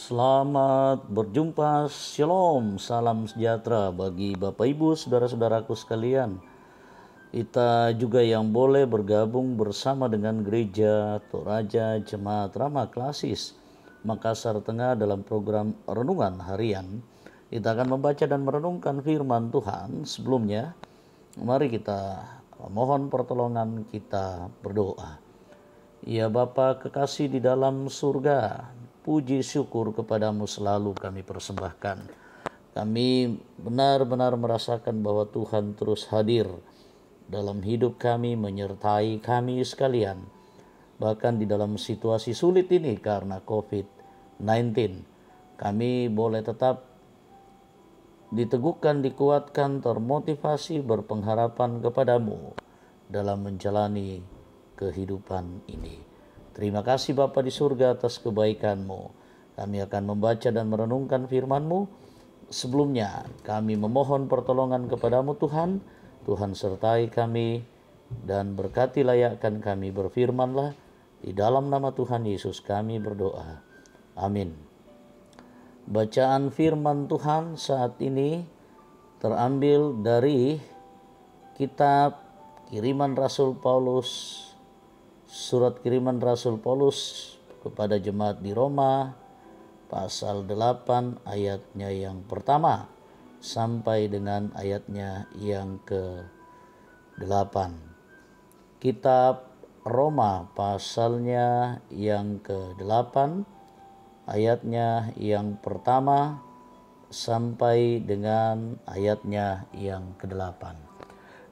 Selamat berjumpa, Shalom, salam sejahtera bagi Bapak Ibu, saudara-saudaraku sekalian. Kita juga yang boleh bergabung bersama dengan Gereja Toraja Jemaat Ramah Klasis Makassar Tengah dalam program Renungan Harian. Kita akan membaca dan merenungkan firman Tuhan. Sebelumnya, mari kita mohon pertolongan, kita berdoa. Ya Bapa kekasih di dalam surga, puji syukur kepadamu selalu kami persembahkan. Kami benar-benar merasakan bahwa Tuhan terus hadir dalam hidup kami, menyertai kami sekalian. Bahkan di dalam situasi sulit ini karena COVID-19, kami boleh tetap diteguhkan, dikuatkan, termotivasi, berpengharapan kepadamu dalam menjalani kehidupan ini. Terima kasih Bapa di surga atas kebaikan-Mu. Kami akan membaca dan merenungkan firman-Mu. Sebelumnya kami memohon pertolongan kepadamu Tuhan. Tuhan sertai kami dan berkati layakkan kami berfirmanlah. Di dalam nama Tuhan Yesus kami berdoa. Amin. Bacaan firman Tuhan saat ini terambil dari kitab kiriman Rasul Paulus, surat kiriman Rasul Paulus kepada jemaat di Roma, pasal 8 ayatnya yang pertama sampai dengan ayatnya yang ke-8. Kitab Roma pasalnya yang ke-8, ayatnya yang pertama sampai dengan ayatnya yang ke-8.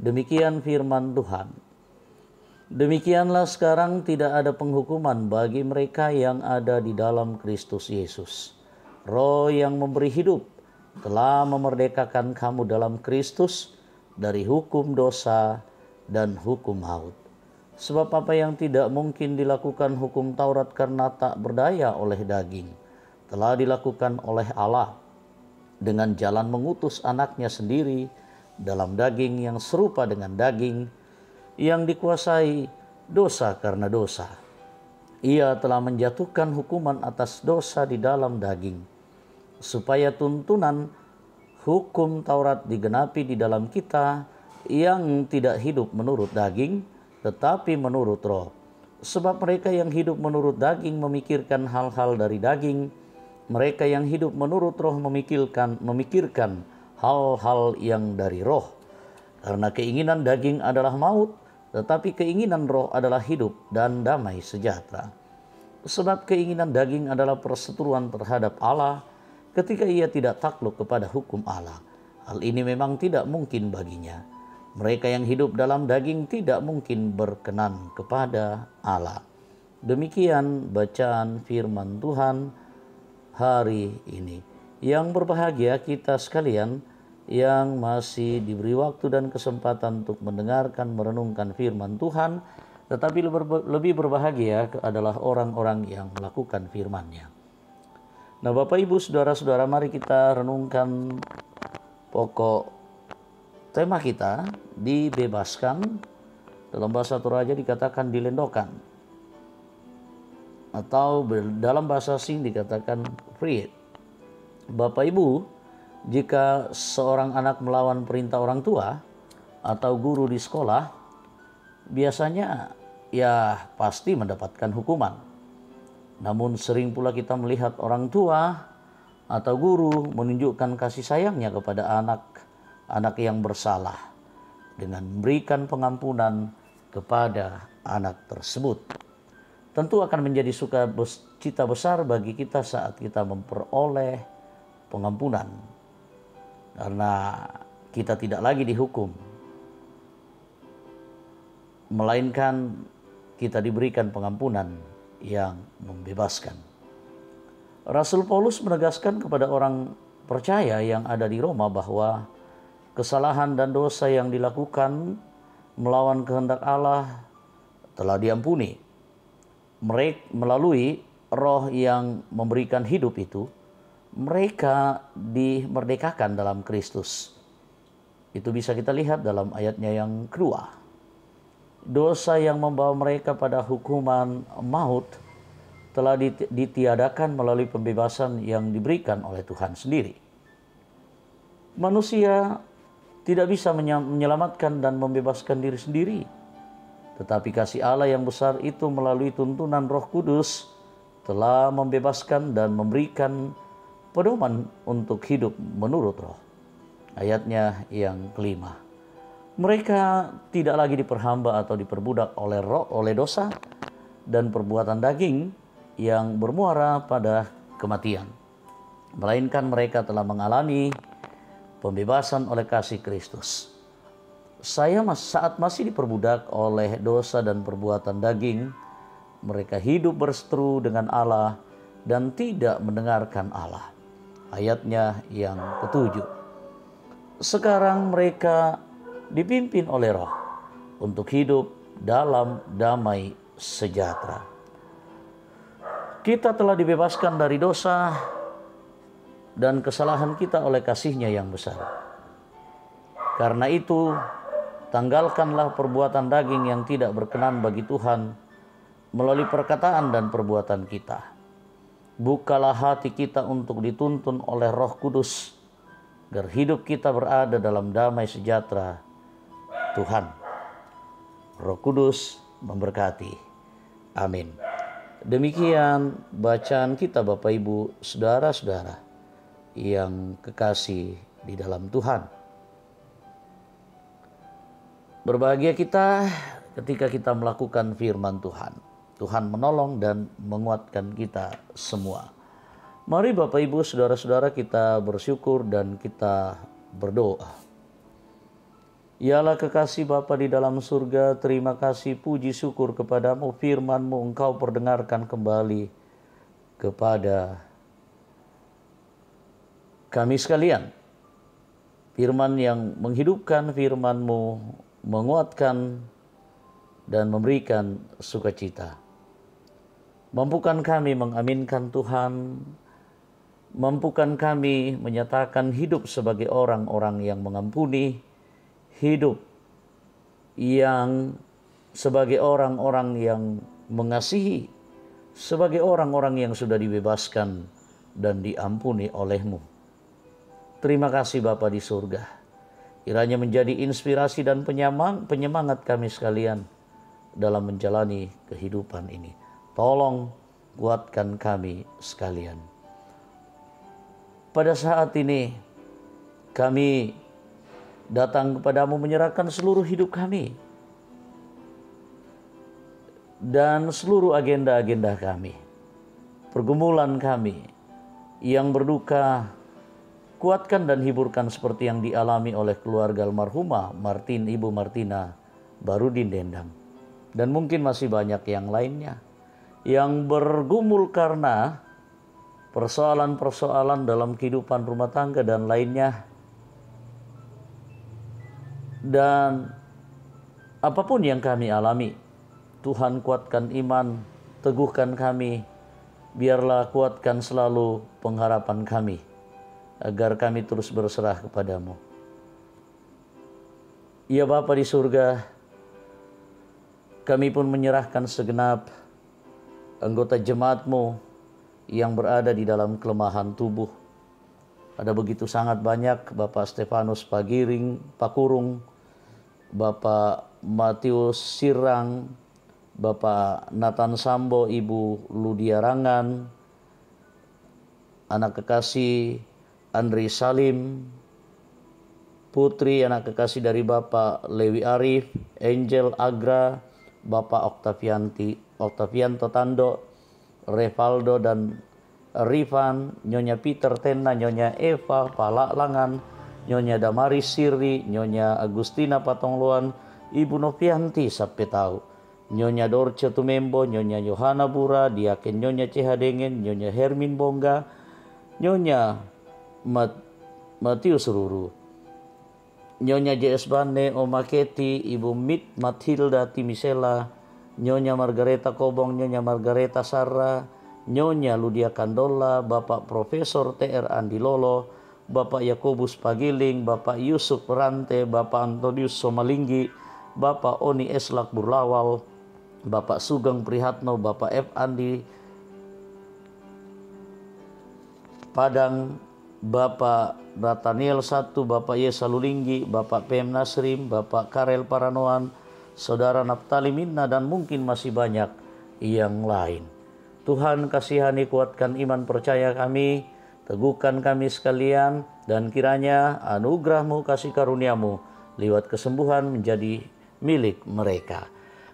Demikian firman Tuhan. Demikianlah sekarang tidak ada penghukuman bagi mereka yang ada di dalam Kristus Yesus. Roh yang memberi hidup telah memerdekakan kamu dalam Kristus dari hukum dosa dan hukum maut. Sebab apa yang tidak mungkin dilakukan hukum Taurat karena tak berdaya oleh daging, telah dilakukan oleh Allah dengan jalan mengutus anaknya sendiri dalam daging yang serupa dengan daging yang dikuasai dosa karena dosa. Ia telah menjatuhkan hukuman atas dosa di dalam daging, supaya tuntunan hukum Taurat digenapi di dalam kita yang tidak hidup menurut daging, tetapi menurut roh. Sebab mereka yang hidup menurut daging memikirkan hal-hal dari daging, mereka yang hidup menurut roh memikirkan hal-hal yang dari roh. Karena keinginan daging adalah maut, tetapi keinginan roh adalah hidup dan damai sejahtera. Sebab keinginan daging adalah perseteruan terhadap Allah ketika ia tidak takluk kepada hukum Allah. Hal ini memang tidak mungkin baginya. Mereka yang hidup dalam daging tidak mungkin berkenan kepada Allah. Demikian bacaan firman Tuhan hari ini. Yang berbahagia kita sekalian yang masih diberi waktu dan kesempatan untuk mendengarkan, merenungkan firman Tuhan, tetapi lebih berbahagia adalah orang-orang yang melakukan firman-Nya. Nah Bapak Ibu Saudara-saudara, mari kita renungkan pokok tema kita, dibebaskan. Dalam bahasa Toraja dikatakan dilendokan, atau dalam bahasa Asing dikatakan freed. Bapak Ibu, jika seorang anak melawan perintah orang tua atau guru di sekolah, biasanya ya pasti mendapatkan hukuman. Namun sering pula kita melihat orang tua atau guru menunjukkan kasih sayangnya kepada anak yang bersalah dengan memberikan pengampunan kepada anak tersebut. Tentu akan menjadi sukacita besar bagi kita saat kita memperoleh pengampunan, karena kita tidak lagi dihukum, melainkan kita diberikan pengampunan yang membebaskan. Rasul Paulus menegaskan kepada orang percaya yang ada di Roma bahwa kesalahan dan dosa yang dilakukan melawan kehendak Allah telah diampuni. Mereka melalui roh yang memberikan hidup itu, mereka dimerdekakan dalam Kristus. Itu bisa kita lihat dalam ayatnya yang kedua. Dosa yang membawa mereka pada hukuman maut telah ditiadakan melalui pembebasan yang diberikan oleh Tuhan sendiri. Manusia tidak bisa menyelamatkan dan membebaskan diri sendiri. Tetapi kasih Allah yang besar itu melalui tuntunan Roh Kudus telah membebaskan dan memberikan pedoman untuk hidup menurut Roh. Ayatnya yang kelima. Mereka tidak lagi diperhamba atau diperbudak oleh dosa dan perbuatan daging yang bermuara pada kematian. Melainkan mereka telah mengalami pembebasan oleh kasih Kristus. Saat masih diperbudak oleh dosa dan perbuatan daging, mereka hidup berseteru dengan Allah dan tidak mendengarkan Allah. Ayatnya yang ketujuh. Sekarang mereka dipimpin oleh Roh untuk hidup dalam damai sejahtera. Kita telah dibebaskan dari dosa dan kesalahan kita oleh kasih-Nya yang besar. Karena itu, tanggalkanlah perbuatan daging yang tidak berkenan bagi Tuhan melalui perkataan dan perbuatan kita. Bukalah hati kita untuk dituntun oleh Roh Kudus, agar hidup kita berada dalam damai sejahtera Tuhan. Roh Kudus memberkati. Amin. Demikian bacaan kita Bapak Ibu, saudara-saudara yang kekasih di dalam Tuhan. Berbahagia kita ketika kita melakukan firman Tuhan. Tuhan menolong dan menguatkan kita semua. Mari Bapak Ibu, saudara-saudara, kita bersyukur dan kita berdoa. Ya Allah kekasih Bapa di dalam surga, terima kasih puji syukur kepadamu, firman-Mu Engkau perdengarkan kembali kepada kami sekalian. Firman yang menghidupkan, firman-Mu menguatkan dan memberikan sukacita. Mampukan kami mengaminkan Tuhan, mampukan kami menyatakan hidup sebagai orang-orang yang mengampuni, hidup yang sebagai orang-orang yang mengasihi, sebagai orang-orang yang sudah dibebaskan dan diampuni oleh-Mu. Terima kasih Bapa di surga. Kiranya menjadi inspirasi dan penyemangat kami sekalian dalam menjalani kehidupan ini. Tolong kuatkan kami sekalian. Pada saat ini kami datang kepadamu menyerahkan seluruh hidup kami dan seluruh agenda-agenda kami, pergumulan kami yang berduka, kuatkan dan hiburkan seperti yang dialami oleh keluarga almarhumah Ibu Martina Barudin Dendang, dan mungkin masih banyak yang lainnya yang bergumul karena persoalan-persoalan dalam kehidupan rumah tangga dan lainnya. Dan apapun yang kami alami, Tuhan kuatkan iman, teguhkan kami, biarlah kuatkan selalu pengharapan kami, agar kami terus berserah kepadamu. Ya Bapa di surga, kami pun menyerahkan segenap anggota jemaat-Mu yang berada di dalam kelemahan tubuh. Ada begitu sangat banyak, Bapak Stefanus Pakurung, Bapak Matius Sirang, Bapak Nathan Sambo, Ibu Ludia Rangan, anak kekasih Andri Salim, putri anak kekasih dari Bapak Lewi Arif, Angel Agra, Bapak Oktavianto Tando, Revaldo dan Rifan, Nyonya Peter Tena, Nyonya Eva Palaklangan, Nyonya Damaris Siri, Nyonya Agustina Patongloan, Ibu Novianti Sapetau, Nyonya Dorce Tumembo, Nyonya Yohana Bura, Diaken Nyonya Cehadengen, Nyonya Hermin Bongga, Nyonya Matius Ruru, Nyonya JS Bane, Oma Keti, Ibu Mit Mathilda Timisela, Nyonya Margareta Kobong, Nyonya Margareta Sarra, Nyonya Ludia Kandola, Bapak Profesor TR Andi Lolo, Bapak Yakobus Pagiling, Bapak Yusuf Rante, Bapak Antonius Somalinggi, Bapak Oni Eslak Burlawal, Bapak Sugeng Prihatno, Bapak F. Andi Padang, Bapak Nathaniel 1, Bapak Yesa Lulinggi, Bapak PM Nasrim, Bapak Karel Paranoan, Saudara Naftali Minna, dan mungkin masih banyak yang lain. Tuhan kasihani, kuatkan iman percaya kami, teguhkan kami sekalian, dan kiranya anugerah-Mu, kasih karunia-Mu lewat kesembuhan menjadi milik mereka.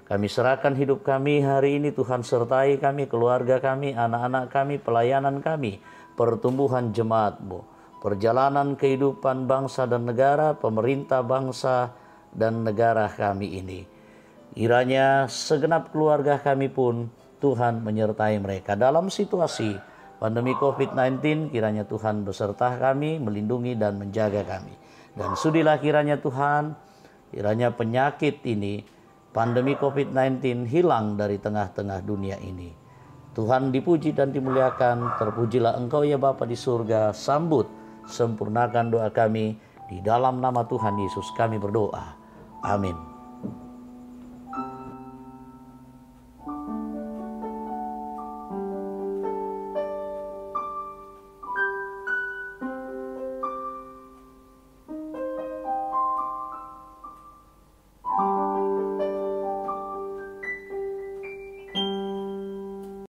Kami serahkan hidup kami hari ini, Tuhan sertai kami, keluarga kami, anak-anak kami, pelayanan kami, pertumbuhan jemaat-Mu, perjalanan kehidupan bangsa dan negara, pemerintah bangsa dan negara kami ini. Kiranya segenap keluarga kami pun Tuhan menyertai mereka dalam situasi pandemi COVID-19. Kiranya Tuhan beserta kami, melindungi dan menjaga kami. Dan sudilah kiranya Tuhan, kiranya penyakit ini, pandemi COVID-19 hilang dari tengah-tengah dunia ini. Tuhan dipuji dan dimuliakan. Terpujilah Engkau ya Bapa di surga. Sambut, sempurnakan doa kami. Di dalam nama Tuhan Yesus kami berdoa. Amin.